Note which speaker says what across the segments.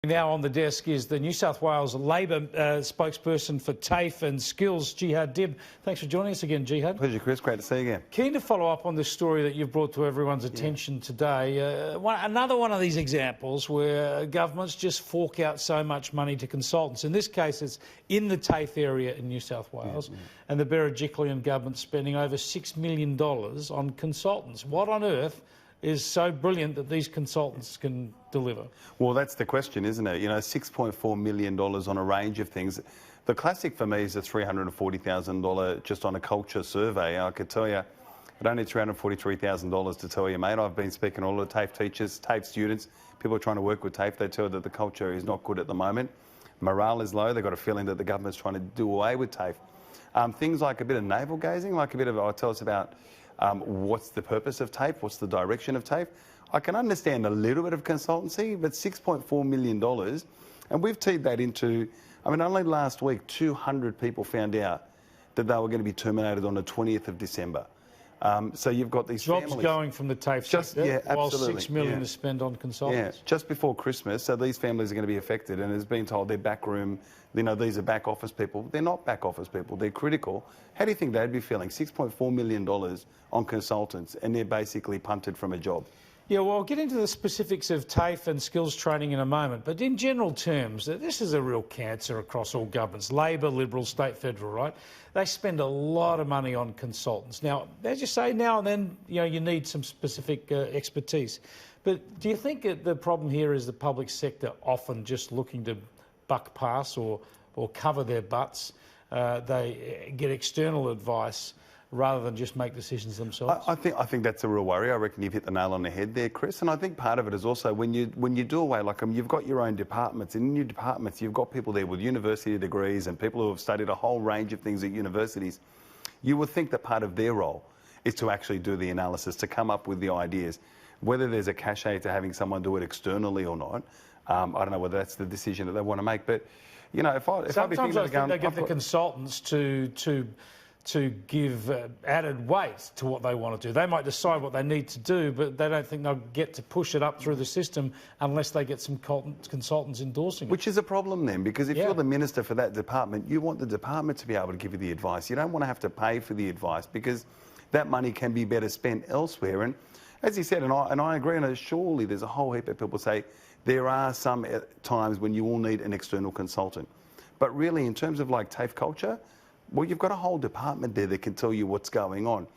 Speaker 1: Now on the desk is the New South Wales Labor spokesperson for TAFE and Skills, Jihad Dib. Thanks for joining us again, Jihad.
Speaker 2: Pleasure, Chris. Great to see you again.
Speaker 1: Keen to follow up on this story that you've brought to everyone's attention today. Another one of these examples where governments just fork out so much money to consultants. In this case, it's in the TAFE area in New South Wales, and the Berejiklian government spending over $6 million on consultants. What on earth is so brilliant that these consultants can deliver?
Speaker 2: Well, that's the question, isn't it? You know, $6.4 million on a range of things. The classic for me is the $340,000 just on a culture survey. I could tell you, I don't need $343,000 to tell you, mate. I've been speaking to all the TAFE teachers, TAFE students, people trying to work with TAFE. They tell you that the culture is not good at the moment. Morale is low. They've got a feeling that the government's trying to do away with TAFE. Things like a bit of navel gazing, like a bit of, tell us about what's the purpose of TAFE, what's the direction of TAFE. I can understand a little bit of consultancy, but $6.4 million, and we've teed that into, I mean, only last week 200 people found out that they were going to be terminated on the 20th of December. So you've got these
Speaker 1: jobs
Speaker 2: families
Speaker 1: going from the TAFE sector, while $6 million is spent on consultants.
Speaker 2: Yeah, just before Christmas, so these families are going to be affected, and it's been told they're backroom, you know, these are back office people. They're not back office people, they're critical. How do you think they'd be feeling? $6.4 million on consultants, and they're basically punted from a job.
Speaker 1: Yeah, well, I'll get into the specifics of TAFE and skills training in a moment, but in general terms, this is a real cancer across all governments, Labor, Liberal, state, federal, right? They spend a lot of money on consultants. Now, as you say, now and then, you know, you need some specific expertise. But do you think that the problem here is the public sector often just looking to buck pass or cover their butts? They get external advice rather than just make decisions themselves?
Speaker 2: I think that's a real worry. I reckon you've hit the nail on the head there, Chris. And I think part of it is also when you do away, like you've got your own departments, and in your departments you've got people there with university degrees and people who have studied a whole range of things at universities. You would think that part of their role is to actually do the analysis, to come up with the ideas. Whether there's a cachet to having someone do it externally or not, I don't know whether that's the decision that they want to make. But, you know,
Speaker 1: sometimes I think they get the consultants to give added weight to what they want to do. They might decide what they need to do, but they don't think they'll get to push it up through the system unless they get some consultants endorsing it.
Speaker 2: Which is a problem then, because if you're the minister for that department, you want the department to be able to give you the advice. You don't want to have to pay for the advice, because that money can be better spent elsewhere. And as you said, and I agree, and surely there's a whole heap of people say there are some times when you will need an external consultant. But really, in terms of like TAFE culture, well, you've got a whole department there that can tell you what's going on.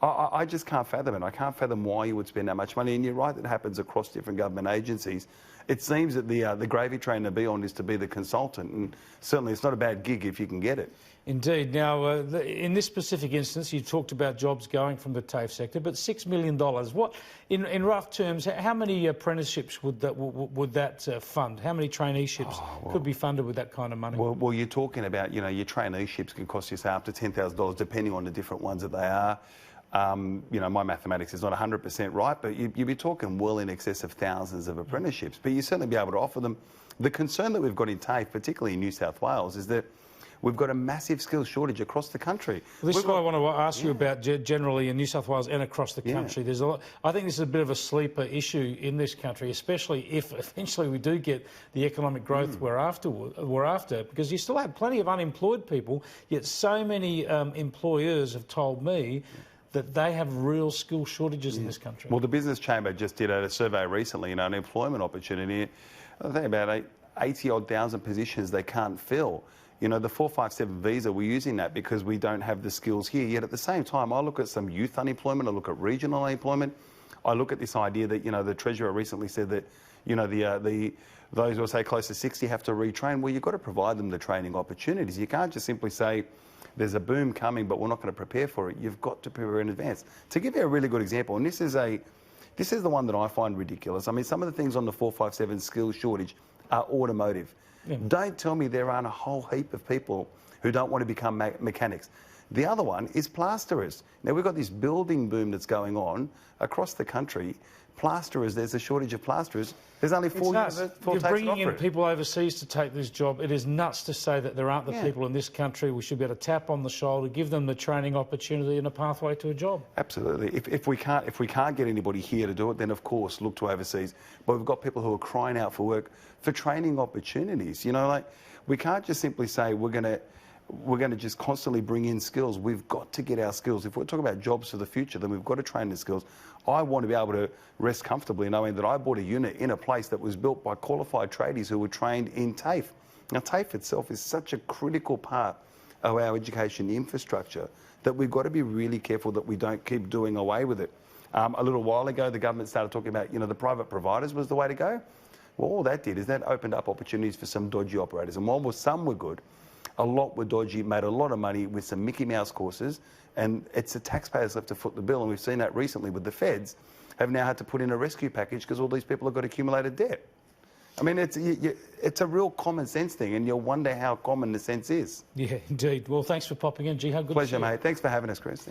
Speaker 2: I just can't fathom it. I can't fathom why you would spend that much money. And you're right, that happens across different government agencies. It seems that the gravy train to be on is to be the consultant, and certainly it's not a bad gig if you can get it.
Speaker 1: Indeed. Now, in this specific instance, you talked about jobs going from the TAFE sector, but $6 million. What, in rough terms, how many apprenticeships would that fund? How many traineeships could be funded with that kind of money?
Speaker 2: Well, you're talking about, you know, your traineeships can cost you, say, up to $10,000, depending on the different ones that they are. You know, my mathematics is not 100% right, but you'd be talking well in excess of thousands of apprenticeships. But you certainly be able to offer them. The concern that we've got in TAFE, particularly in New South Wales, is that we've got a massive skills shortage across the country.
Speaker 1: Well, this is what I want to ask you about generally in New South Wales and across the country. There's a lot. I think this is a bit of a sleeper issue in this country, especially if eventually we do get the economic growth we're after, because you still have plenty of unemployed people, yet so many employers have told me that they have real skill shortages in this country.
Speaker 2: Well, the Business Chamber just did a survey recently, you know, an employment opportunity. I think about 80-odd thousand positions they can't fill. You know, the 457 visa, we're using that because we don't have the skills here. Yet at the same time, I look at some youth unemployment, I look at regional unemployment, I look at this idea that, you know, the Treasurer recently said that, you know, those who are, say, close to 60 have to retrain. Well, you've got to provide them the training opportunities. You can't just simply say, there's a boom coming, but we're not going to prepare for it. You've got to prepare in advance. To give you a really good example, and this is the one that I find ridiculous. I mean, some of the things on the 457 skills shortage are automotive. Don't tell me there aren't a whole heap of people who don't want to become mechanics. The other one is plasterers. Now, we've got this building boom that's going on across the country. Plasterers, there's a shortage of plasterers. There's only four
Speaker 1: You're bringing in people overseas to take this job. It is nuts to say that there aren't the people in this country. We should be able to tap on the shoulder, give them the training opportunity and a pathway to a job.
Speaker 2: Absolutely. If we can't get anybody here to do it, then of course look to overseas. But we've got people who are crying out for work, for training opportunities. You know, like, we can't just simply say we're going to just constantly bring in skills. We've got to get our skills. If we're talking about jobs for the future, then we've got to train the skills. I want to be able to rest comfortably knowing that I bought a unit in a place that was built by qualified tradies who were trained in TAFE. Now, TAFE itself is such a critical part of our education infrastructure that we've got to be really careful that we don't keep doing away with it. A little while ago, the government started talking about, the private providers was the way to go. Well, all that did is that opened up opportunities for some dodgy operators. And while some were good, a lot were dodgy, made a lot of money with some Mickey Mouse courses, and it's the taxpayers left to foot the bill. And we've seen that recently with the feds have now had to put in a rescue package because all these people have got accumulated debt. I mean, it's a real common sense thing, and you'll wonder how common the sense is.
Speaker 1: Yeah, indeed. Well, thanks for popping in, Jihad. Good
Speaker 2: Pleasure,
Speaker 1: to see you.
Speaker 2: mate. Thanks for having us, Chris. Thanks.